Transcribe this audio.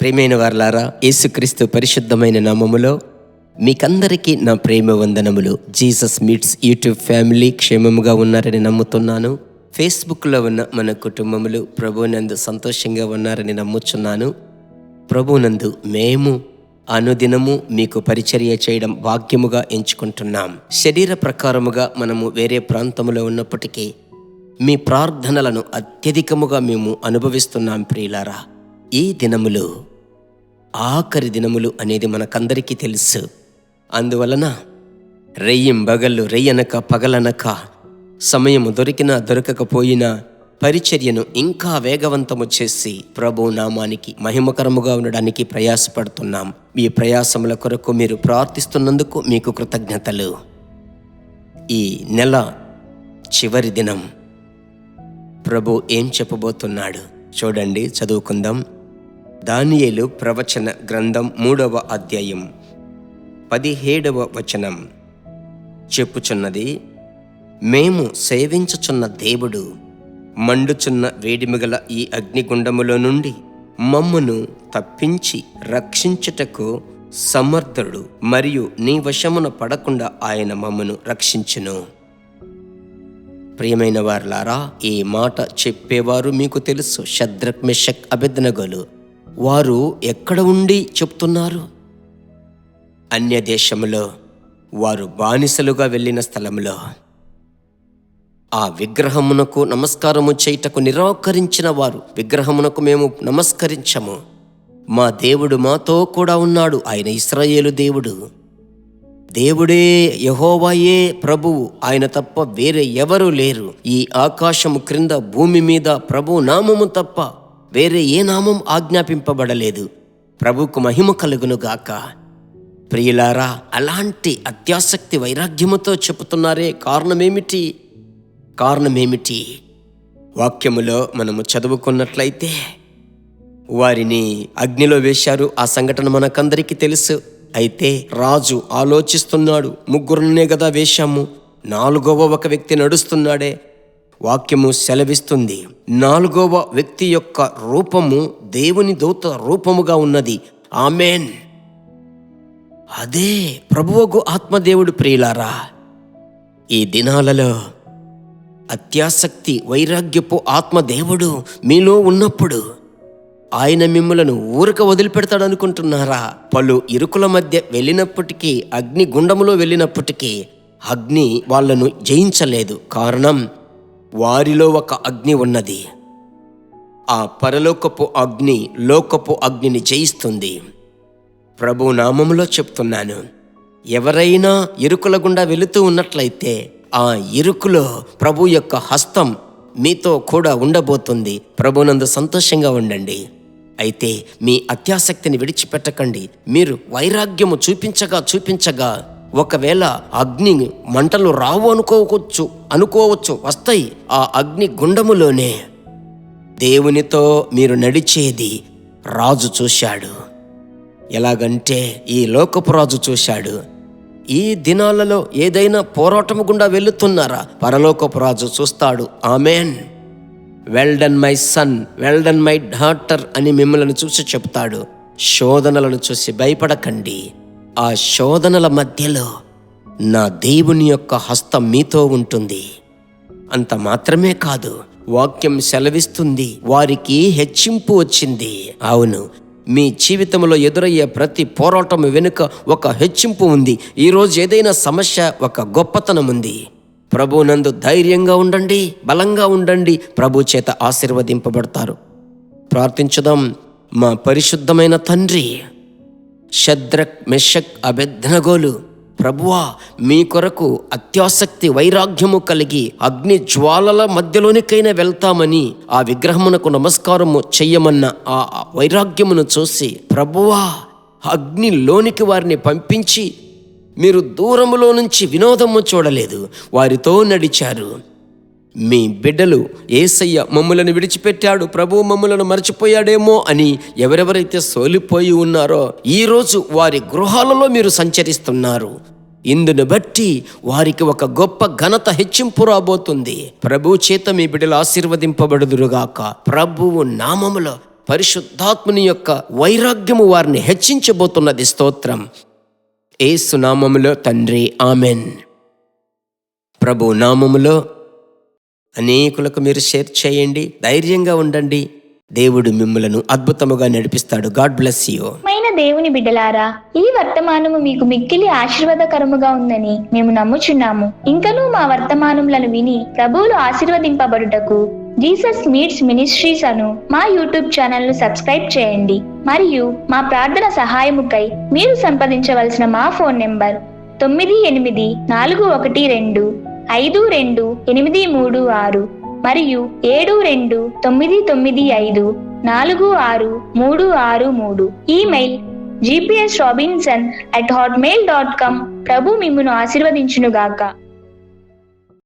ప్రియమైన వారలారా, యేసుక్రీస్తు పరిశుద్ధమైన నామములో మీకందరికీ నా ప్రేమ వందనములు. జీసస్ మీట్స్ యూట్యూబ్ ఫ్యామిలీ క్షేమముగా ఉన్నారని నమ్ముతున్నాను. ఫేస్బుక్లో ఉన్న మన కుటుంబములు ప్రభువునందు సంతోషంగా ఉన్నారని నమ్ముచున్నాను. ప్రభువునందు మేము అనుదినము మీకు పరిచర్య చేయడం భాగ్యముగా ఎంచుకుంటున్నాం. శరీర ప్రకారముగా మనము వేరే ప్రాంతంలో ఉన్నప్పటికీ మీ ప్రార్థనలను అత్యధికముగా మేము అనుభవిస్తున్నాం. ప్రియులారా, ఈ దినములు ఆఖరి దినములు అనేది మనకందరికీ తెలుసు. అందువలన రెయ్యంబగళ్ళు, రెయ్యనక పగలనక, సమయము దొరికినా దొరకకపోయినా పరిచర్యను ఇంకా వేగవంతము చేసి ప్రభు నామానికి మహిమకరముగా ఉండడానికి ప్రయాసపడుతున్నాం. ఈ ప్రయాసముల కొరకు మీరు ప్రార్థిస్తున్నందుకు మీకు కృతజ్ఞతలు. ఈ నెల చివరి దినం ప్రభు ఏం చెప్పబోతున్నాడు చూడండి, చదువుకుందాం. దానియేలు ప్రవచన గ్రంథం 3వ అధ్యాయం 17వ వచనం చెప్పుచున్నది, మేము సేవించుచున్న దేవుడు మండుచున్న వేడిమిగల ఈ అగ్నిగుండములో నుండి మమ్మును తప్పించి రక్షించుటకు సమర్థుడు, మరియు నీ వశమున పడకుండా ఆయన మమ్మను రక్షించును. ప్రియమైన వారలారా, ఈ మాట చెప్పేవారు మీకు తెలుసు. షద్రక్, మెషక్, అబేద్నెగోలు వారు ఎక్కడ ఉండి చెప్తున్నారు? అన్య దేశములో, వారు బానిసలుగా వెళ్ళిన స్థలములో ఆ విగ్రహమునకు నమస్కారము చేయుటకు నిరాకరించిన వారు, విగ్రహమునకు మేము నమస్కరించము, మా దేవుడు మాతో కూడా ఉన్నాడు, ఆయన ఇశ్రాయేలు దేవుడు, దేవుడే యెహోవాయే ప్రభువు, ఆయన తప్ప వేరే ఎవరు లేరు, ఈ ఆకాశము క్రింద భూమి మీద ప్రభు నామము తప్ప వేరే ఏ నామం ఆజ్ఞాపింపబడలేదు, ప్రభువుకు మహిమ కలుగునుగాక. ప్రియులారా, అలాంటి అత్యాసక్తి వైరాగ్యముతో చెబుతున్నారే. కారణమేమిటి? వాక్యములో మనము చదువుకున్నట్లయితే వారిని అగ్నిలో వేశారు. ఆ సంఘటన మనకందరికీ తెలుసు. అయితే రాజు ఆలోచిస్తున్నాడు, ముగ్గురునే కదా వేశాము, 4వ ఒక వ్యక్తి నడుస్తున్నాడే. వాక్యము సెలవిస్తుంది, 4వ వ్యక్తి యొక్క రూపము దేవుని దూత రూపముగా ఉన్నది. ఆమేన్. అదే ప్రభువగు ఆత్మదేవుడు. ప్రియులారా, ఈ దినాలలో అత్యాసక్తి వైరాగ్యపు ఆత్మదేవుడు మీలో ఉన్నప్పుడు ఆయన మిమ్మలను ఊరక వదిలిపెడతాడు అనుకుంటున్నారా? పలు ఇరుకుల మధ్య వెళ్ళినప్పటికీ, అగ్ని గుండములో వెళ్ళినప్పటికీ అగ్ని వాళ్ళను జయించలేదు. కారణం, వారిలో ఒక అగ్ని ఉన్నది. ఆ పరలోకపు అగ్ని లోకపు అగ్నిని జయిస్తుంది. ప్రభు నామములో చెప్తున్నాను, ఎవరైనా ఇరుకుల గుండా వెళుతూ ఉన్నట్లయితే ఆ ఇరుకులో ప్రభు యొక్క హస్తం మీతో కూడా ఉండబోతుంది. ప్రభునందు సంతోషంగా ఉండండి. అయితే మీ అత్యాసక్తిని విడిచిపెట్టకండి. మీరు వైరాగ్యము చూపించగా ఒకవేళ అగ్ని మంటలు రావు అనుకోవచ్చు, వస్తాయి. ఆ అగ్ని గుండములోనే దేవునితో మీరు నడిచేది రాజు చూశాడు. ఎలాగంటే ఈ లోకపు రాజు చూశాడు. ఈ దినాలలో ఏదైనా పోరాటము గుండా వెళుతున్నారా? పరలోకపు రాజు చూస్తాడు. ఆమేన్. Well done my son, well done my daughter అని మిమ్మల్ని చూసి చెప్తాడు. శోధనలను చూసి భయపడకండి. ఆ శోధనల మధ్యలో నా దేవుని యొక్క హస్తం మీతో ఉంటుంది. అంత మాత్రమే కాదు, వాక్యం సెలవిస్తుంది, వారికి హెచ్చింపు వచ్చింది. అవును, మీ జీవితంలో ఎదురయ్యే ప్రతి పోరాటం వెనుక ఒక హెచ్చింపు ఉంది. ఈరోజు ఏదైనా సమస్య, ఒక గొప్పతనం ఉంది. ప్రభునందు ధైర్యంగా ఉండండి, బలంగా ఉండండి. ప్రభు చేత ఆశీర్వదింపబడతారు. ప్రార్థించుదాం. మా పరిశుద్ధమైన తండ్రి, షద్రక్, మెషక్, అబేద్నెగోలు ప్రభువా, మీ కొరకు అత్యాసక్తి వైరాగ్యము కలిగి అగ్ని జ్వాలల మధ్యలోనికైనా వెళ్తామని ఆ విగ్రహమునకు నమస్కారము చెయ్యమన్న ఆ వైరాగ్యమును చూసి ప్రభువా, అగ్నిలోనికి వారిని పంపించి మీరు దూరములో నుంచి వినోదము చూడలేదు, వారితో నడిచారు. మీ బిడ్డలు యేసయ్య మమ్ములను విడిచిపెట్టాడు, ప్రభువు మమ్ములను మర్చిపోయాడేమో అని ఎవరెవరైతే సోలిపోయి ఉన్నారో ఈరోజు వారి గృహాలలో మీరు సంచరిస్తున్నారు. ఇందును బట్టి వారికి ఒక గొప్ప ఘనత హెచ్చింపు రాబోతుంది. ప్రభు చేత మీ బిడ్డలు ఆశీర్వదింపబడుదురుగాక. ప్రభువు నామములో పరిశుద్ధాత్ముని యొక్క వైరాగ్యము వారిని హెచ్చించబోతున్నది. స్తోత్రం. యేసు నామములో తండ్రి, ఆమెన్. ప్రభు నామములో అనేకులకు మీరు షేర్ చేయండి. ధైర్యంగా ఉండండి. దేవుడు మిమ్ములను అద్భుతముగా నడిపిస్తాడు. God bless you. దేవుని బిడ్డలారా, ఈ వర్తమానము మీకు మిక్కిలి ఆశీర్వాదకరముగా ఉందని మేము నమ్ముచున్నాము. ఇంకనూ మా వర్తమానములను విని ప్రభువులు ఆశీర్వదింపబడుటకు జీసస్ మీట్స్ మినిస్ట్రీస్ అను మా యూట్యూబ్ ఛానల్ ను సబ్స్క్రైబ్ చేయండి. మరియు మా ప్రార్థన సహాయముకై మీరు సంప్రదించవలసిన మా ఫోన్ నెంబర్ 9841425236 మరియు 7299546363. Email gpsrobinson@hotmail.com. ప్రభు మిమ్మును ఆశీర్వదించునుగాక.